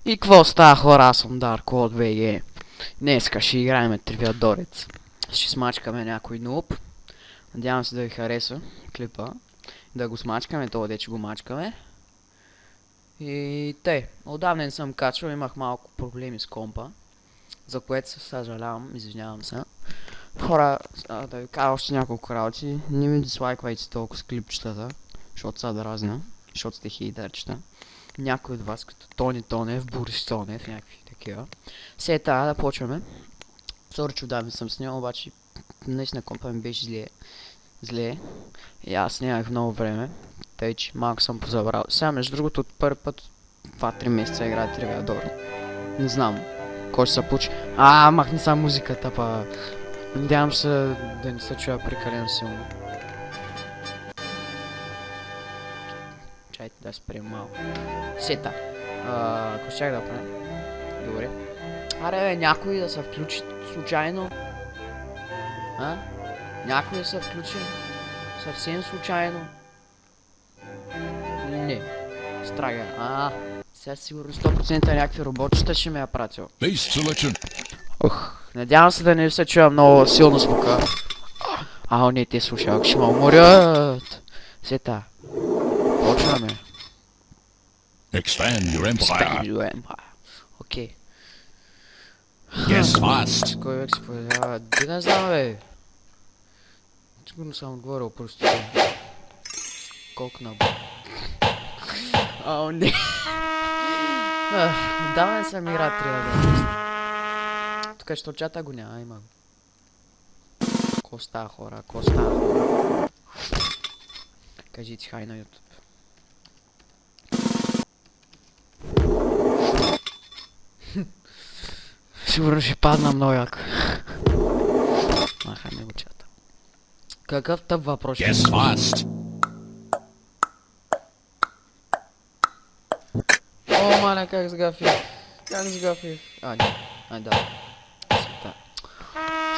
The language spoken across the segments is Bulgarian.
И какво става, хора? Аз съм Дарко от ВГ. Днеска ще играем Тривиадорец. Ще смачкаме някой нуб. Надявам се да ви хареса клипа. Да го смачкаме, това дече го мачкаме. И тъй, отдавна не съм качвал, имах малко проблеми с компа. За което се съжалявам, извинявам се. Хора, да ви кажа още няколко работи. Не ми дислайквайте толкова с клипчетата, защото са дразна, защото сте хейтерчета. Някой от вас, като Тони Тонев, Борис Тонев, някакви такива. Сега трябва да почваме. Сори, че отдавна съм снял, обаче наистина компа ми беше зле. И аз нямах много време, тъй че малко съм позабрал. Сега между другото от първи път 2-3 месеца играя Тривиадор. Не знам кой ще се получи. Махни са музиката, па. Надявам се да не се чуя прекалено силно. Чайте да спрем малко. Сета. Ако щях да правя. Добре. Аре бе, някой да се включи случайно. Някой да се включи съвсем случайно. Не. Страга. Сега сигурно 100% някакви роботчета ще ме я пратил. Надявам се да не се чуя много силно звука. Не, те слушалки ще ме уморят. Сета. Почваме. Expand your empire. Окей. Yes, fast. Кой век се появява? Де не знам, бе. Сигурно съм отговорил просто. Колко на... не. Отдавна не съм играл Тривиадорец. Тук що чата го няма, има го. Ко става, хора? Ко става, хора? Кажите хай на YouTube. Сигурно ще падна много яко. Хай не го чата. Какъв тъп въпрос? Yes, fast. Маля, как сгафих? Как сгафих? Не. Да. Сета.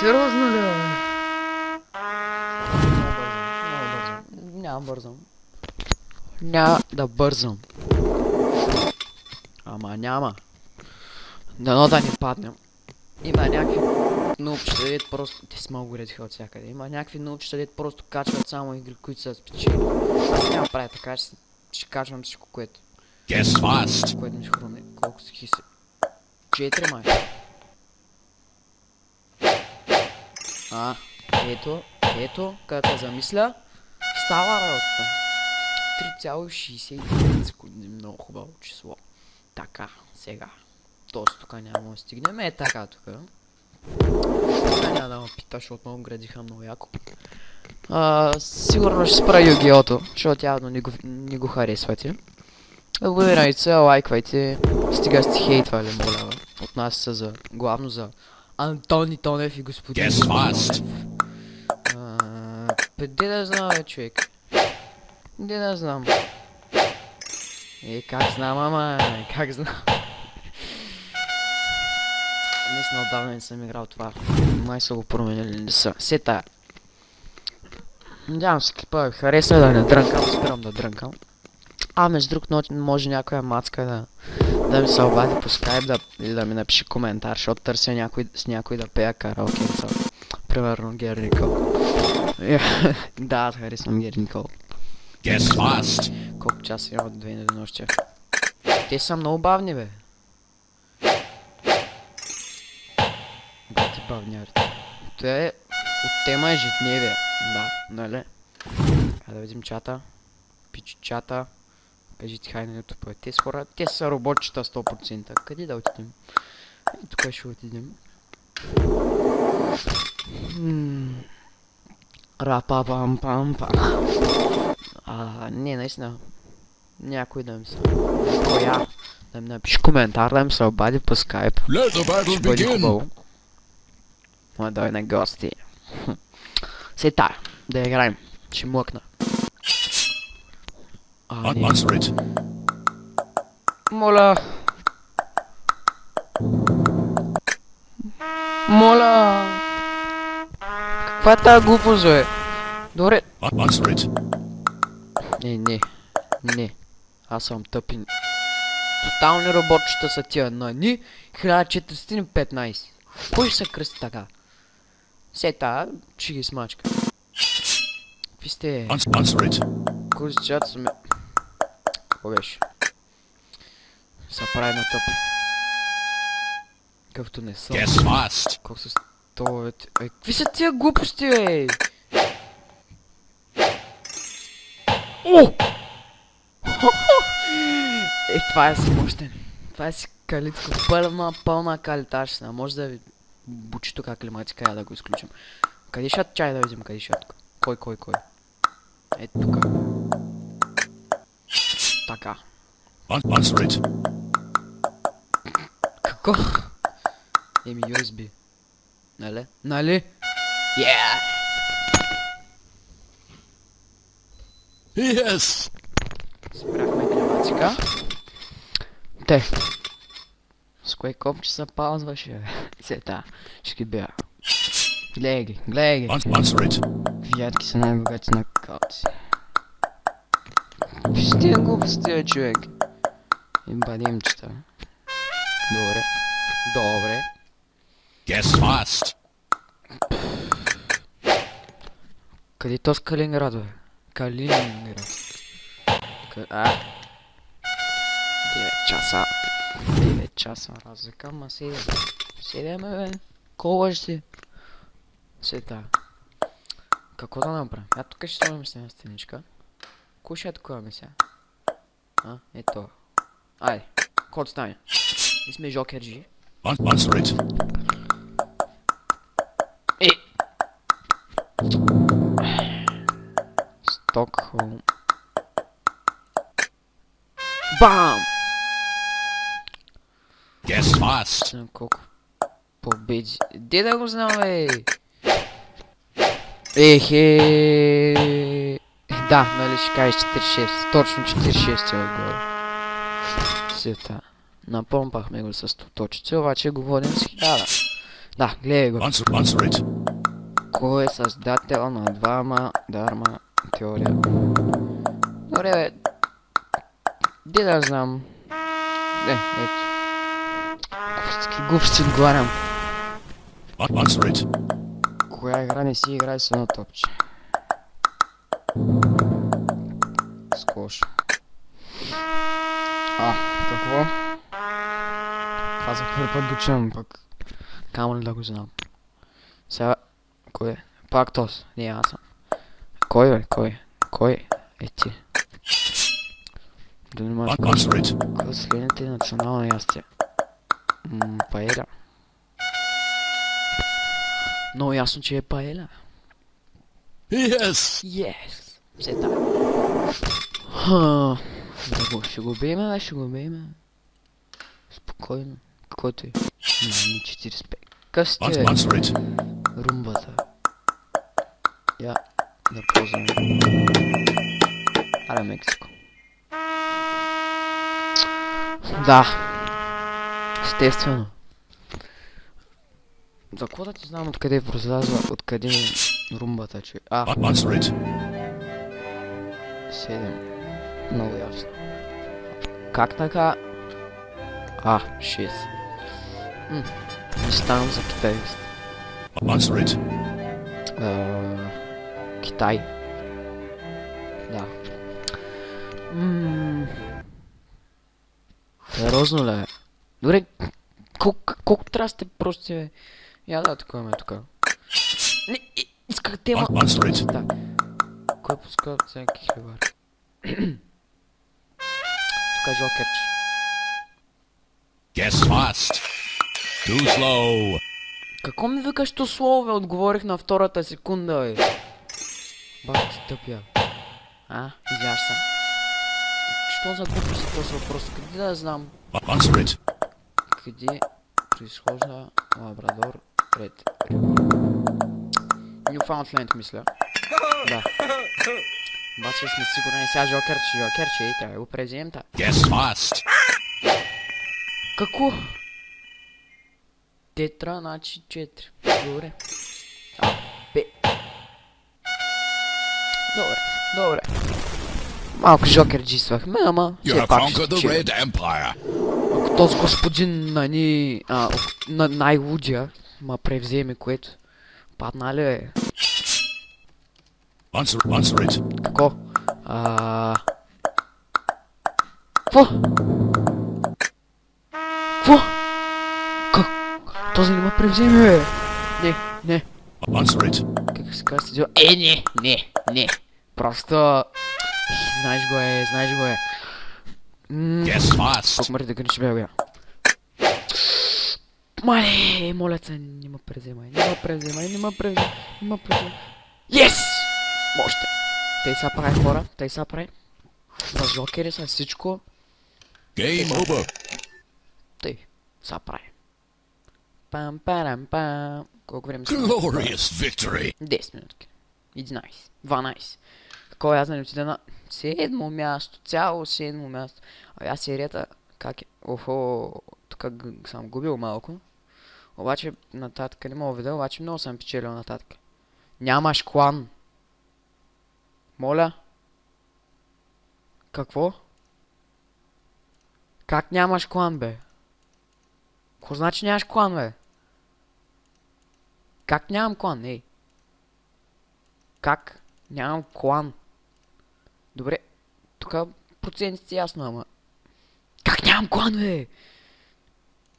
Сериозно ли, бе? Няма бързам. Няма да бързам. Няма. Дано да не паднем. Има някакви нубчета, дет просто... Те са много редиха от всякъде. Има някакви нубчета, дет просто качват само игри, които са спечели. Аз няма правя така, ще качвам всичко, което... Yes, fast. Което ми се хруне. Колко си хиси? 4 май. Ето, като те замисля, става работата. 3,69 секунди, много хубаво число. Така, сега. Тоест тук няма да стигнем, така тук. Няма да ме пита, защото много градиха много яко. Сигурно ще спра Югиото, защото явно не го харесвате. Абонирайте се, лайквайте, стига сте хейтвали, моля. Отнася се за, главно за Антони Тонев и господин Тонев. Де да знам, бе, човек? Де да знам? Как знам, как знам? Наистина отдавна не съм играл това. Май са го променили, не са. Сета. Надявам се клипа ви хареса, да не дрънкам, спирам да дрънкам. Между друг, може някоя мацка да ми се обади по скайп или да ми напише коментар, защото търся с някой да пея караоке. Примерно Гери Никол. Да, харесвам Гери Никол. Yes, fast. Колко часа има от 2 до нощи? Те са много бавни, бе. Бати бавнярите. Те от тема ежедневие. Да, нали? Да видим чата. Пичи чата. Кажите хай на YouTube. Те с хора, те са роботчета 100%. Къде да отидем? Тук ще отидем. Рапа-пам-пам-пам. Не, наистина. Някой да ми се... Коя? Да ми напише коментар, да ми се обади по скайп. Ще бъде хубаво. Ма дой на гости. Сета, да играем. Ще млъкна. Моля. Каква е тази глупост, бе? Добре. Answer it. Не. Аз съм тъп и... Тотални работчета са тия на ни 1415. Кой ще се кръсти така? Сета, ще ги смачка. Какви сте? Answer it. Кой с чата сме? Какво беше? Са прави на тъп. Какъвто не съм. Guess fast. Колко са столовете? Какви са тия глупости, бе? О! Това е си мощен. Това е си калитко. Пълна калиташна. Може да ви бучи тук климатика, да го изключим. Къде шат чай да видим, къде шат? Кой? Ето тук. Така. Answer it. Какво? Еми USB. Нали? Yeah! Yes. Спряхме климатика. Те. С кое копче се пазваше, бе? Сета. Ще ги бия. Гледай ги. Answer it. Виятки са най-богати на калци. Виж тия глупости, бе, човек. И бадимчета. Добре. Guess fast. Къде то с Калининград, бе? Калининград. 9 часа. 9 часа разлика, ма седеме, бе. Колаш си. Сета. Какво да направим? Я тук ще сложим с една стеничка. Кой ще атакуваме сега? Ето. Айде. Код стане. И сме жокерджи. Answer it. Стокхолм. Бам! Guess fast. Знам колко победи. Де да го знам, бе? Да, нали ще кажеш 46. Точно 46 е отгоре. Сета. Напомпахме го с точици, обаче го водим с 1000. Да, гледай го. Answer it. Кой е създател на двама дарма теория? Добре, бе. Де да знам. Ето. Глупости отговарям. Answer it. Коя игра не си играе с едно топче? Скош. Какво? Това за първи път го чувам, пък камо ли да го знам. Сега, кой е? Пак тос, не аз съм. Кой, бе? Кой е ти? Да не можеш да кажеш. Кой следните национални ястия? Паеля. Много ясно, че е паеля. Yes. Сета. Ще го бейме, Спокойно. Каквото е? Мани 45. Къв сте, бе? Румбата. Я да ползваме. Аре, Мексико. Да. Естествено. За какво да ти знам откъде прозлязва, откъде е румбата, че... 7. Много ясно. Как така? 6. Не ставам за китайст. Китай. Да. Сериозно ли е? Добре, колко трябва сте прости, бе? Я да атакуваме тука. Не, исках тема. Кой пуска всеки хлебар? Тука жокерч. Guess fast. Too slow. Какво ми викаш то слово, бе? Отговорих на втората секунда, бе. Бах ти тъпя. Изяш съм. Що за глупост е този въпрос? Къде да знам? Къде произхожда Лабрадор Ред? Нюфаундленд, мисля. Да. Обаче сме сигурни сега жокерче, и трябва да го преземем та. Guess fast. Какво? Тетра, значи 4. Добре. Б. Добре. Малко жокерджиствахме, ама You все have пак conquered the ще Red Empire. ако този господин най-лудия ма превземе, което падна ли е? Answer it. Какво? Какво? Какво? Как? Този не ма превземе, бе! Не. Answer it. Как се казва? Не. Просто... Знаеш го е. Yes, fast. Колко мърти да граничи бе. Мале, моля се, не ма преземай. Yes! Можете. Тъй са прави хора, На жокери са всичко. Game over. Тъй, са прави. Пам. Колко време са? Glorious victory. 10 минутки. 11. 12. Какво аз да не отида на 7-мо място, цяло 7-мо място. Аз серията, как е? Тук съм губил малко. Обаче нататък не мога видя, обаче много съм печелил нататък. Нямаш клан. Моля? Какво? Как нямаш клан, бе? Какво значи нямаш клан, бе? Как нямам клан, ей? Как нямам клан? Добре, тук процентите ясно, ама... Как нямам клан, бе?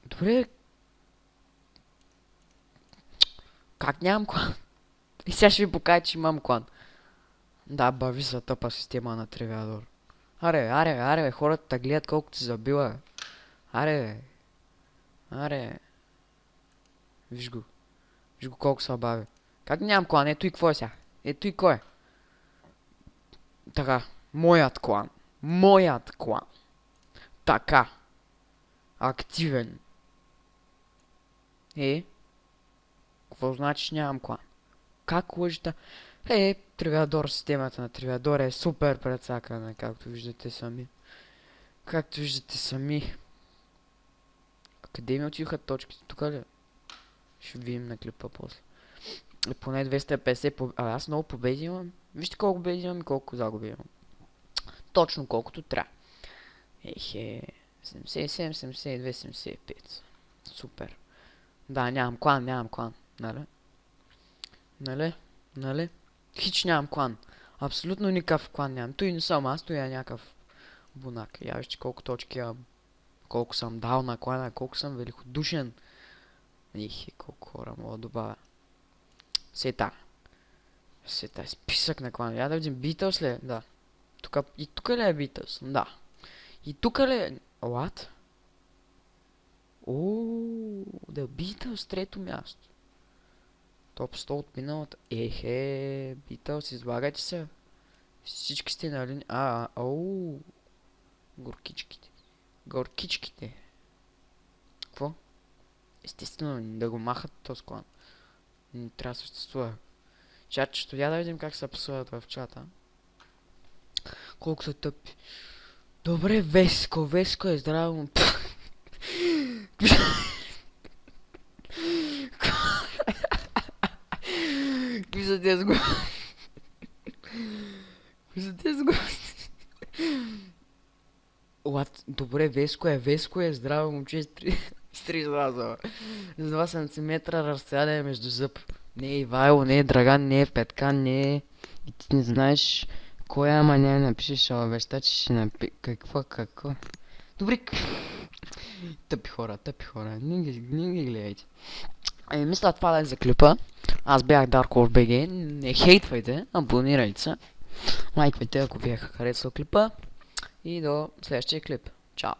Добре... Как нямам клан? И сега ще ви покажа, че имам клан. Да, бави за тъпа система на Тривиадор. Аре, хората гледат колко ти забила. Аре. Виж го колко се бави. Как нямам клан? Ето и какво е сега? Ето и кой е? Така, моят клан. Така. Активен. Какво значи, че нямам клан? Как лъжата? Тривиадор, системата на Тривиадор е супер прецакана, както виждате сами. Къде ми отиваха точките? Тук ли? Ще видим на клипа после. Поне 250 аз много победи имам. Вижте колко победи имам и колко загуби имам. Точно колкото трябва. 77, 72, 75. Супер. Да, нямам клан. Нали? Хич нямам клан. Абсолютно никакъв клан нямам. Той не съм аз, той е някакъв бунак. Я вижте колко точки имам. Колко съм дал на клана, колко съм великодушен. Колко хора мога да добавя. Сета е списък на клана. Я да видим, Beatles ли е? Да. И тук ли е Beatles? Да. И тук ли е... What? The Beatles, трето място. Топ 100 от миналата. Beatles, излагайте се. Всички сте на линия. Горкичките. Какво? Естествено, да го махат този клан. Не трябва да съществува. Чатчето, я да видим как се пасуват в чата. Колко са тъпи. Добре, Веско е здраво. Какви са тези гости? Добре, Веско е здраво момче с 3 злаза. С 2 см разстояние между зъб. Не е Ивайло, не е Драган, не е Петкан, не е... И ти не знаеш кой ама не напишеш, ама веща, че ще Какво? Добре. Тъпи хора. Не ги гледайте. Мисля това да е за клипа. Аз бях DarkWolfBG. Не хейтвайте, абонирайте се. Лайквайте, ако ви е харесал клипа. И до следващия клип. Чао!